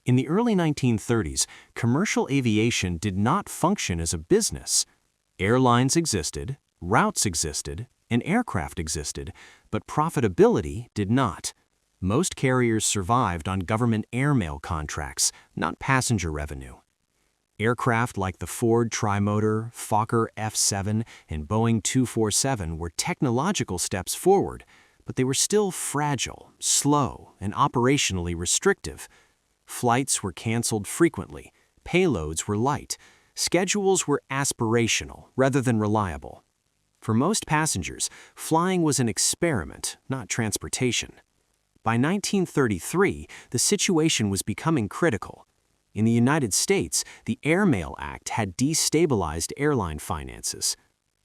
In the early 1930s, commercial aviation did not function as a business. Airlines existed, routes existed, and aircraft existed, but profitability did not. Most carriers survived on government airmail contracts, not passenger revenue. Aircraft like the Ford Trimotor, Fokker F-7, and Boeing 247 were technological steps forward, but they were still fragile, slow, and operationally restrictive. Flights were canceled frequently, payloads were light, schedules were aspirational rather than reliable. For most passengers, flying was an experiment, not transportation. By 1933, the situation was becoming critical. In the United States, the Airmail Act had destabilized airline finances.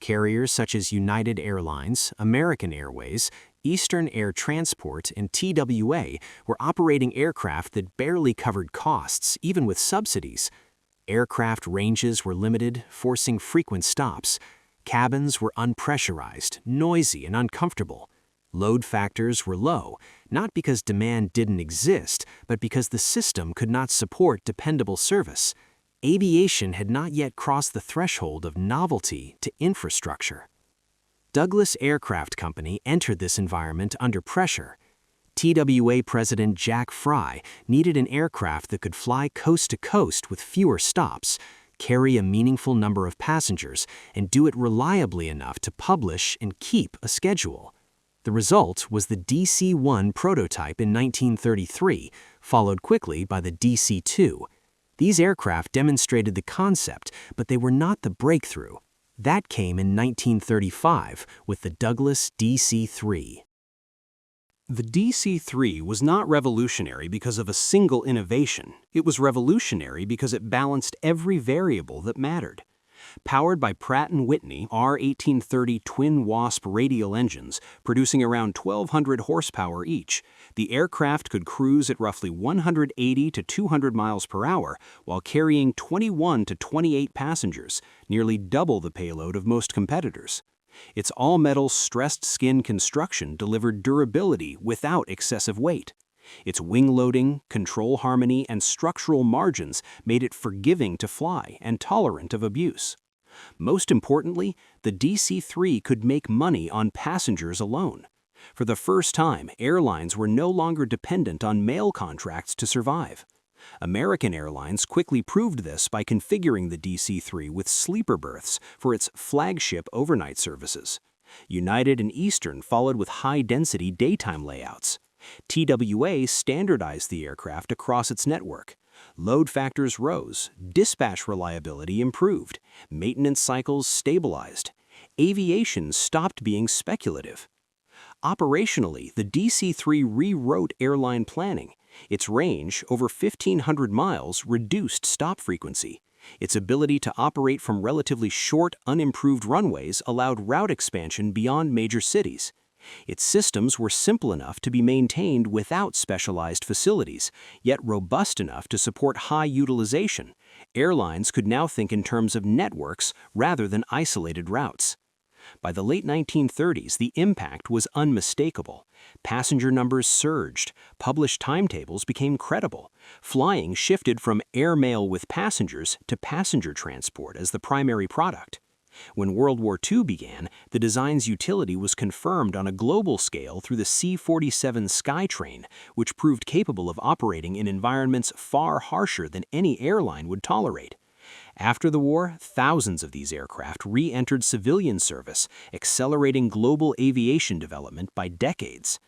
Carriers such as United Airlines, American Airways, Eastern Air Transport, and TWA were operating aircraft that barely covered costs, even with subsidies. Aircraft ranges were limited, forcing frequent stops. Cabins were unpressurized, noisy, and uncomfortable. Load factors were low, not because demand didn't exist, but because the system could not support dependable service. Aviation had not yet crossed the threshold of novelty to infrastructure. Douglas Aircraft Company entered this environment under pressure. TWA President Jack Fry needed an aircraft that could fly coast to coast with fewer stops, carry a meaningful number of passengers, and do it reliably enough to publish and keep a schedule. The result was the DC-1 prototype in 1933, followed quickly by the DC-2. These aircraft demonstrated the concept, but they were not the breakthrough. That came in 1935 with the Douglas DC-3. The DC-3 was not revolutionary because of a single innovation. It was revolutionary because it balanced every variable that mattered. Powered by Pratt & Whitney R1830 twin Wasp radial engines, producing around 1,200 horsepower each, the aircraft could cruise at roughly 180 to 200 miles per hour while carrying 21 to 28 passengers, nearly double the payload of most competitors. Its all-metal stressed skin construction delivered durability without excessive weight. Its wing loading, control harmony, and structural margins made it forgiving to fly and tolerant of abuse. Most importantly, the DC-3 could make money on passengers alone. For the first time, airlines were no longer dependent on mail contracts to survive. American Airlines quickly proved this by configuring the DC-3 with sleeper berths for its flagship overnight services. United and Eastern followed with high-density daytime layouts. TWA standardized the aircraft across its network. Load factors rose, dispatch reliability improved, maintenance cycles stabilized. Aviation stopped being speculative. Operationally, the DC-3 rewrote airline planning. Its range, over 1,500 miles, reduced stop frequency. Its ability to operate from relatively short, unimproved runways allowed route expansion beyond major cities. Its systems were simple enough to be maintained without specialized facilities, yet robust enough to support high utilization. Airlines could now think in terms of networks rather than isolated routes. By the late 1930s, the impact was unmistakable. Passenger numbers surged, published timetables became credible. Flying shifted from airmail with passengers to passenger transport as the primary product. When World War II began, the design's utility was confirmed on a global scale through the C-47 Skytrain, which proved capable of operating in environments far harsher than any airline would tolerate. After the war, thousands of these aircraft re-entered civilian service, accelerating global aviation development by decades.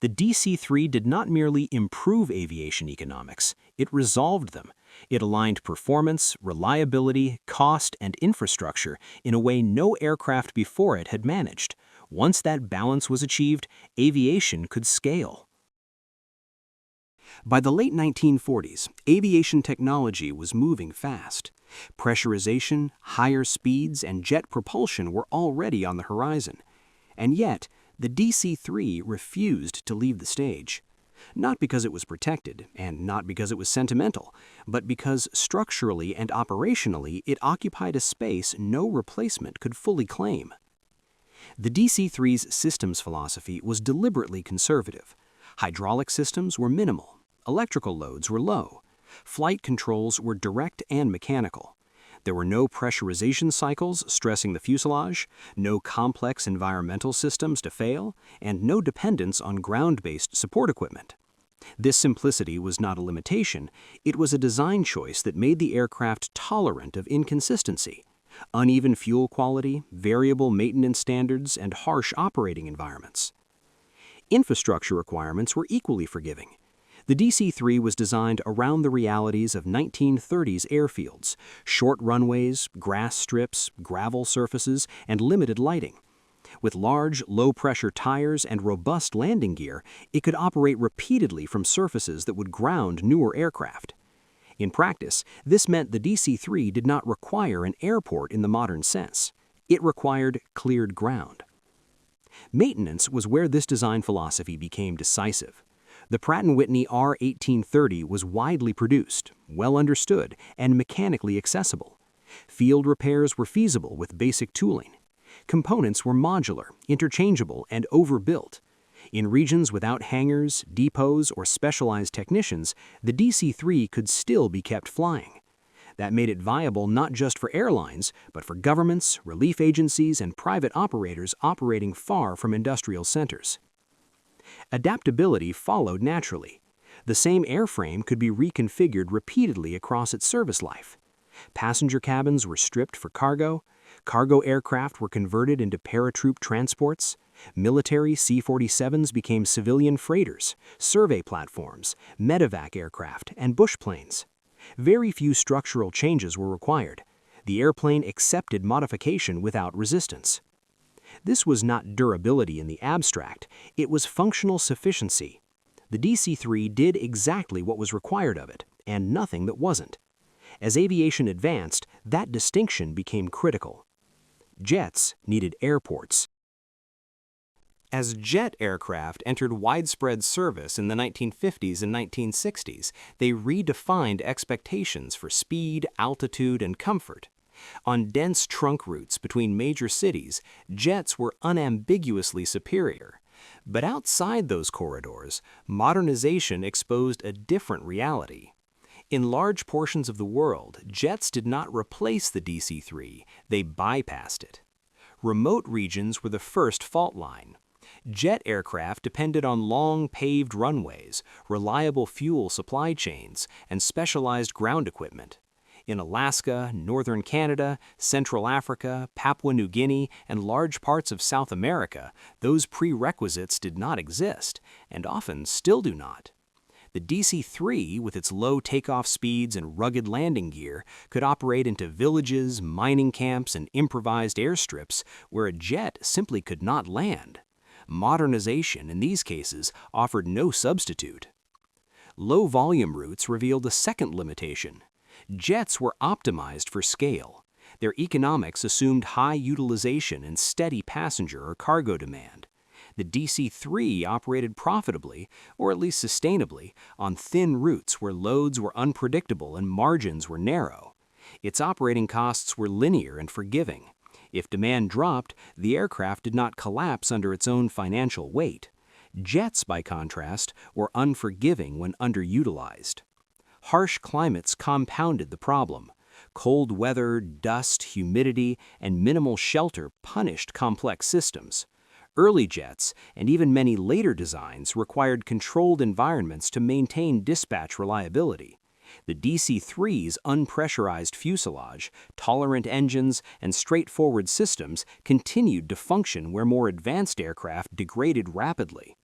The DC-3 did not merely improve aviation economics, it resolved them. It aligned performance, reliability, cost, and infrastructure in a way no aircraft before it had managed. Once that balance was achieved, aviation could scale. By the late 1940s, aviation technology was moving fast. Pressurization, higher speeds, and jet propulsion were already on the horizon. And yet, the DC-3 refused to leave the stage. Not because it was protected, and not because it was sentimental, but because structurally and operationally it occupied a space no replacement could fully claim. The DC-3's systems philosophy was deliberately conservative. Hydraulic systems were minimal. Electrical loads were low. Flight controls were direct and mechanical. There were no pressurization cycles stressing the fuselage, no complex environmental systems to fail, and no dependence on ground-based support equipment. This simplicity was not a limitation, it was a design choice that made the aircraft tolerant of inconsistency, uneven fuel quality, variable maintenance standards, and harsh operating environments. Infrastructure requirements were equally forgiving. The DC-3 was designed around the realities of 1930s airfields, short runways, grass strips, gravel surfaces, and limited lighting. With large, low-pressure tires and robust landing gear, it could operate repeatedly from surfaces that would ground newer aircraft. In practice, this meant the DC-3 did not require an airport in the modern sense. It required cleared ground. Maintenance was where this design philosophy became decisive. The Pratt & Whitney R1830 was widely produced, well understood, and mechanically accessible. Field repairs were feasible with basic tooling. Components were modular, interchangeable, and overbuilt. In regions without hangars, depots, or specialized technicians, the DC-3 could still be kept flying. That made it viable not just for airlines, but for governments, relief agencies, and private operators operating far from industrial centers. Adaptability followed naturally. The same airframe could be reconfigured repeatedly across its service life. Passenger cabins were stripped for cargo aircraft were converted into paratroop transports, military C-47s became civilian freighters, survey platforms, medevac aircraft, and bush planes. Very few structural changes were required. The airplane accepted modification without resistance. This was not durability in the abstract, it was functional sufficiency. The DC-3 did exactly what was required of it, and nothing that wasn't. As aviation advanced, that distinction became critical. Jets needed airports. As jet aircraft entered widespread service in the 1950s and 1960s, they redefined expectations for speed, altitude, and comfort. On dense trunk routes between major cities, jets were unambiguously superior. But outside those corridors, modernization exposed a different reality. In large portions of the world, jets did not replace the DC-3, they bypassed it. Remote regions were the first fault line. Jet aircraft depended on long paved runways, reliable fuel supply chains, and specialized ground equipment. In Alaska, northern Canada, Central Africa, Papua New Guinea, and large parts of South America, those prerequisites did not exist, and often still do not. The DC-3, with its low takeoff speeds and rugged landing gear, could operate into villages, mining camps, and improvised airstrips where a jet simply could not land. Modernization, in these cases, offered no substitute. Low-volume routes revealed a second limitation. Jets were optimized for scale. Their economics assumed high utilization and steady passenger or cargo demand. The DC-3 operated profitably, or at least sustainably, on thin routes where loads were unpredictable and margins were narrow. Its operating costs were linear and forgiving. If demand dropped, the aircraft did not collapse under its own financial weight. Jets, by contrast, were unforgiving when underutilized. Harsh climates compounded the problem. Cold weather, dust, humidity, and minimal shelter punished complex systems. Early jets, and even many later designs, required controlled environments to maintain dispatch reliability. The DC-3's unpressurized fuselage, tolerant engines, and straightforward systems continued to function where more advanced aircraft degraded rapidly.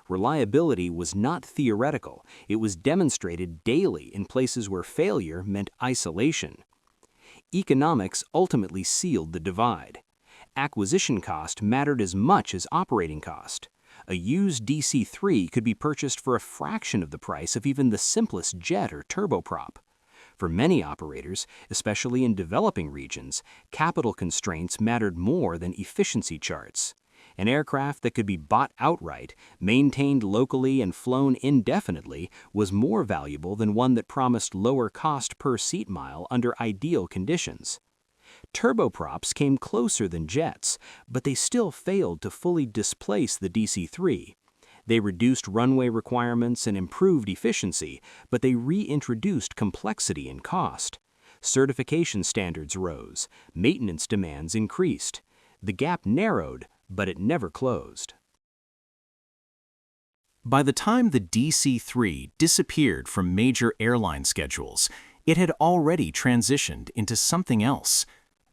Reliability was not theoretical, it was demonstrated daily in places where failure meant isolation. Economics ultimately sealed the divide. Acquisition cost mattered as much as operating cost. A used DC-3 could be purchased for a fraction of the price of even the simplest jet or turboprop. For many operators, especially in developing regions, capital constraints mattered more than efficiency charts. An aircraft that could be bought outright, maintained locally, and flown indefinitely was more valuable than one that promised lower cost per seat mile under ideal conditions. Turboprops came closer than jets, but they still failed to fully displace the DC-3. They reduced runway requirements and improved efficiency, but they reintroduced complexity and cost. Certification standards rose, maintenance demands increased. The gap narrowed, but it never closed. By the time the DC-3 disappeared from major airline schedules, it had already transitioned into something else.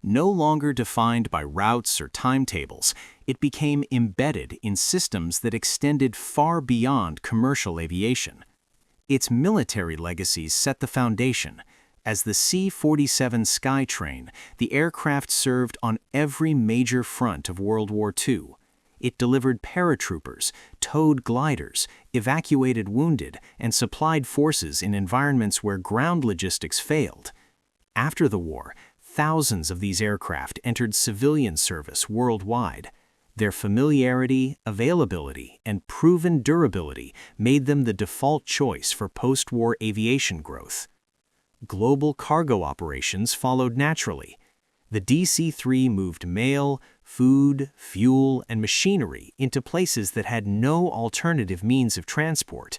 No longer defined by routes or timetables, it became embedded in systems that extended far beyond commercial aviation. Its military legacies set the foundation. As the C-47 Skytrain, the aircraft served on every major front of World War II. It delivered paratroopers, towed gliders, evacuated wounded, and supplied forces in environments where ground logistics failed. After the war, thousands of these aircraft entered civilian service worldwide. Their familiarity, availability, and proven durability made them the default choice for post-war aviation growth. Global cargo operations followed naturally. The DC-3 moved mail, food, fuel, and machinery into places that had no alternative means of transport.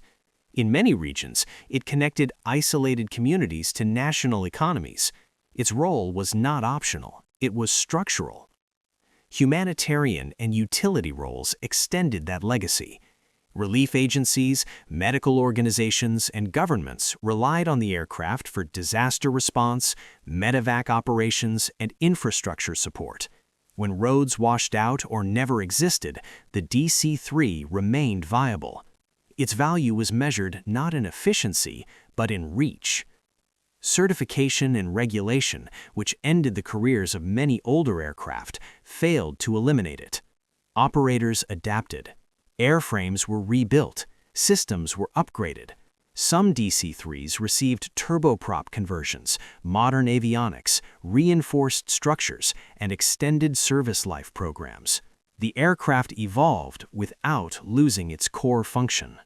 In many regions, it connected isolated communities to national economies. Its role was not optional, it was structural. Humanitarian and utility roles extended that legacy. Relief agencies, medical organizations, and governments relied on the aircraft for disaster response, medevac operations, and infrastructure support. When roads washed out or never existed, the DC-3 remained viable. Its value was measured not in efficiency, but in reach. Certification and regulation, which ended the careers of many older aircraft, failed to eliminate it. Operators adapted. Airframes were rebuilt, systems were upgraded. Some DC-3s received turboprop conversions, modern avionics, reinforced structures, and extended service life programs. The aircraft evolved without losing its core function.